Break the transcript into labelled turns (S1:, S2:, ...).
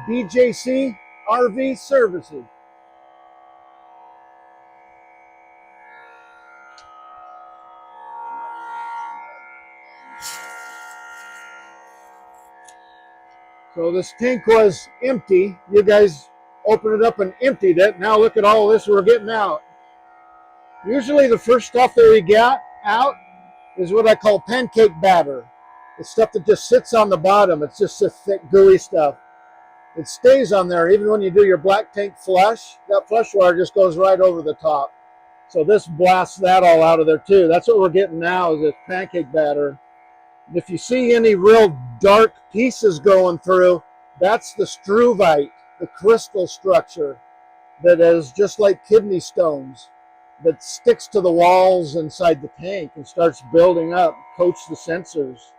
S1: BJC RV Services. So this tank was empty. You guys opened it up and emptied it. Now look at all this we're getting out. Usually the first stuff that we get out is what I call pancake batter. The stuff that just sits on the bottom. It's just a thick, gooey stuff. It stays on there even when you do your black tank flush. That flush water just goes right over the top. So this blasts that all out of there too. That's what we're getting now, is this pancake batter. And if you see any real dark pieces going through, that's the struvite, the crystal structure that is just like kidney stones, that sticks to the walls inside the tank and starts building up, coats the sensors.